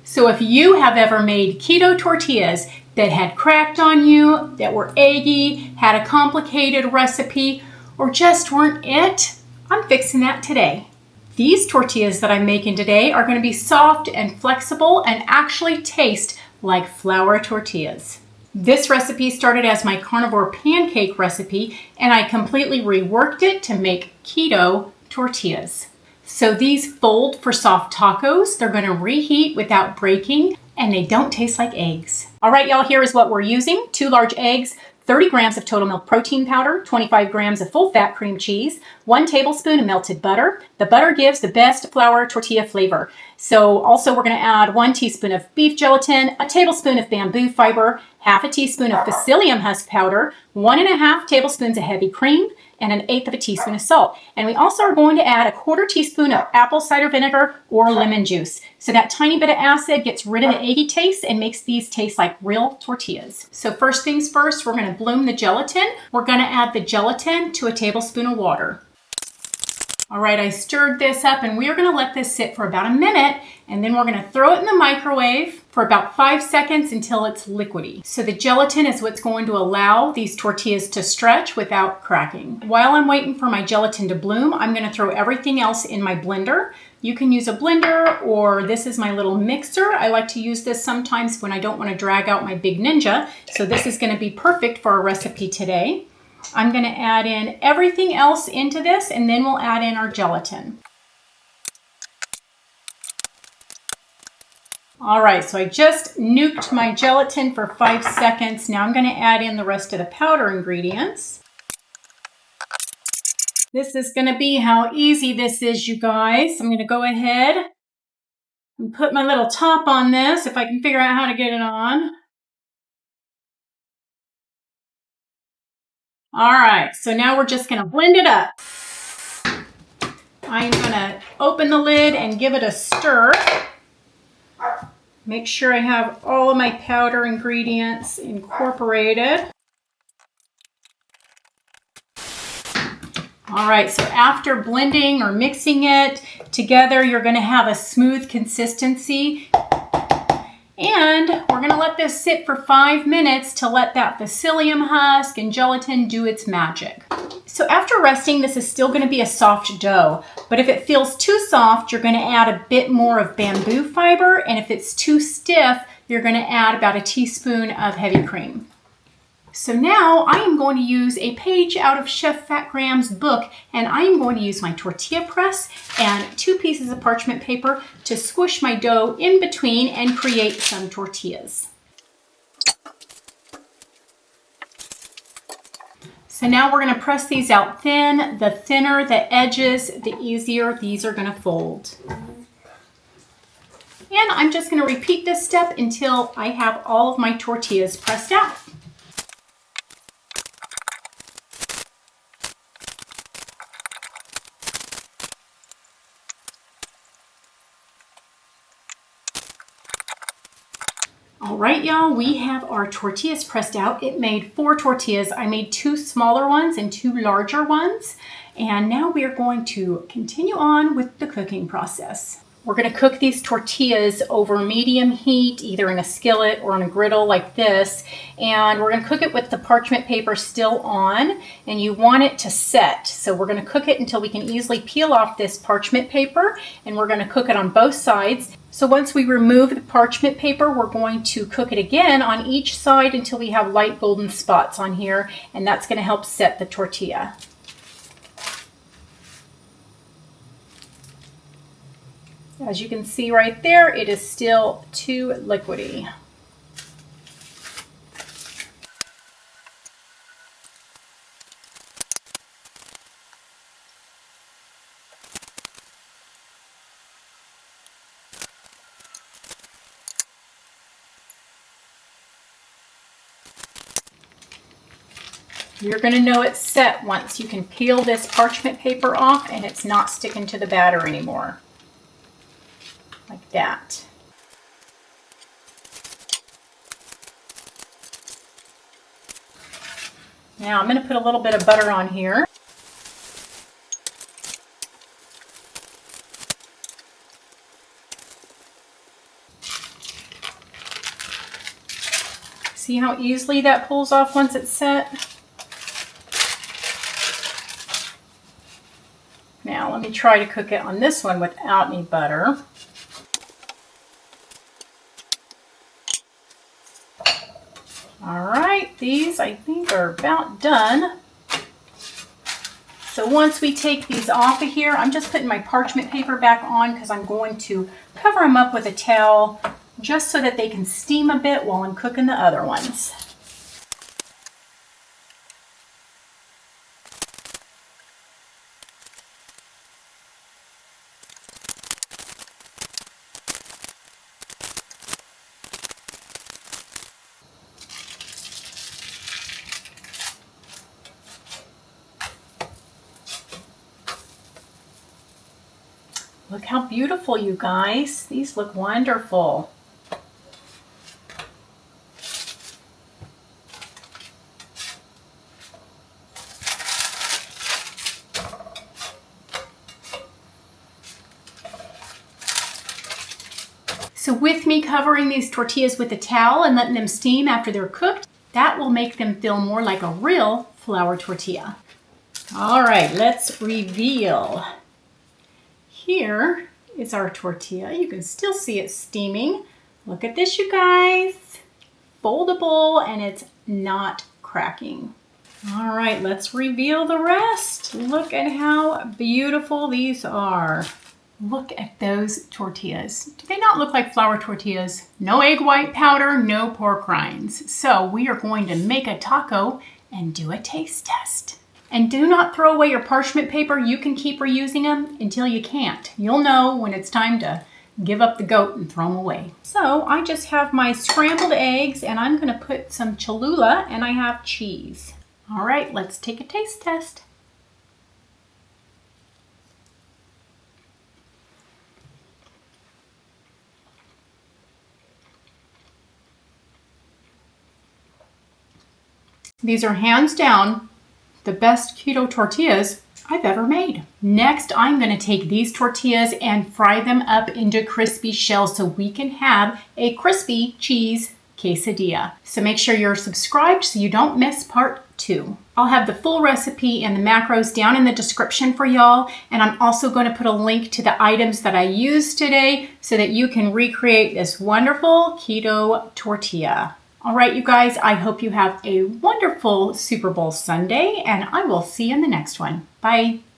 So if you have ever made keto tortillas that had cracked on you, that were eggy, had a complicated recipe, or just weren't it, I'm fixing that today. These tortillas that I'm making today are going to be soft and flexible and actually taste like flour tortillas. This recipe started as my carnivore pancake recipe, and I completely reworked it to make keto tortillas. So these fold for soft tacos. They're going to reheat without breaking, and they don't taste like eggs. All right, y'all, here is what we're using. 2 large eggs, 30 grams of total milk protein powder, 25 grams of full fat cream cheese, 1 tablespoon of melted butter. The butter gives the best flour tortilla flavor. So also we're going to add 1 teaspoon of beef gelatin, a tablespoon of bamboo fiber, half a teaspoon of psyllium husk powder, 1.5 tablespoons of heavy cream, and 1/8 teaspoon of salt. And we also are going to add 1/4 teaspoon of apple cider vinegar or lemon juice. So that tiny bit of acid gets rid of the eggy taste and makes these taste like real tortillas. So first things first, we're going to bloom the gelatin. We're going to add the gelatin to a tablespoon of water. All right, I stirred this up, and we are going to let this sit for about a minute, and then we're going to throw it in the microwave for about 5 seconds until it's liquidy. So the gelatin is what's going to allow these tortillas to stretch without cracking. While I'm waiting for my gelatin to bloom, I'm going to throw everything else in my blender. You can use a blender, or this is my little mixer. I like to use this sometimes when I don't want to drag out my big Ninja. So this is going to be perfect for our recipe today. I'm going to add in everything else into this, and then we'll add in our gelatin. All right, so I just nuked my gelatin for 5 seconds. Now I'm going to add in the rest of the powder ingredients. This is going to be how easy this is, you guys. I'm going to go ahead and put my little top on this, if I can figure out how to get it on. All right, so now we're just going to blend it up. I'm going to open the lid and give it a stir. Make sure I have all of my powder ingredients incorporated. All right, so after blending or mixing it together, you're going to have a smooth consistency. And we're going to let this sit for 5 minutes to let that psyllium husk and gelatin do its magic. So after resting, this is still going to be a soft dough. But if it feels too soft, you're going to add a bit more of bamboo fiber. And if it's too stiff, you're going to add about 1 teaspoon of heavy cream. So now I am going to use a page out of Chef Fat Graham's book, and I am going to use my tortilla press and 2 pieces of parchment paper to squish my dough in between and create some tortillas. So now we're going to press these out thin. The thinner the edges, the easier these are going to fold. And I'm just going to repeat this step until I have all of my tortillas pressed out. All right, y'all, we have our tortillas pressed out. It made 4 tortillas. I made 2 smaller ones and 2 larger ones. And now we are going to continue on with the cooking process. We're going to cook these tortillas over medium heat, either in a skillet or on a griddle like this. And we're going to cook it with the parchment paper still on, and you want it to set. So we're going to cook it until we can easily peel off this parchment paper, and we're going to cook it on both sides. So once we remove the parchment paper, we're going to cook it again on each side until we have light golden spots on here, and that's going to help set the tortilla. As you can see right there, it is still too liquidy. You're going to know it's set once you can peel this parchment paper off and it's not sticking to the batter anymore. Like that. Now I'm going to put a little bit of butter on here. See how easily that pulls off once it's set? Now let me try to cook it on this one without any butter. All right, these I think are about done. So once we take these off of here, I'm just putting my parchment paper back on because I'm going to cover them up with a towel just so that they can steam a bit while I'm cooking the other ones. Look how beautiful, you guys. These look wonderful. So with me covering these tortillas with a towel and letting them steam after they're cooked, that will make them feel more like a real flour tortilla. All right, let's reveal. Here is our tortilla. You can still see it steaming. Look at this, you guys. Foldable, and it's not cracking. All right, let's reveal the rest. Look at how beautiful these are. Look at those tortillas. Do they not look like flour tortillas? No egg white powder, no pork rinds. So we are going to make a taco and do a taste test. And do not throw away your parchment paper. You can keep reusing them until you can't. You'll know when it's time to give up the goat and throw them away. So I just have my scrambled eggs, and I'm going to put some Cholula, and I have cheese. All right, let's take a taste test. These are hands down the best keto tortillas I've ever made. Next, I'm going to take these tortillas and fry them up into crispy shells so we can have a crispy cheese quesadilla. So make sure you're subscribed so you don't miss part 2. I'll have the full recipe and the macros down in the description for y'all, and I'm also going to put a link to the items that I used today so that you can recreate this wonderful keto tortilla. All right, you guys, I hope you have a wonderful Super Bowl Sunday, and I will see you in the next one. Bye.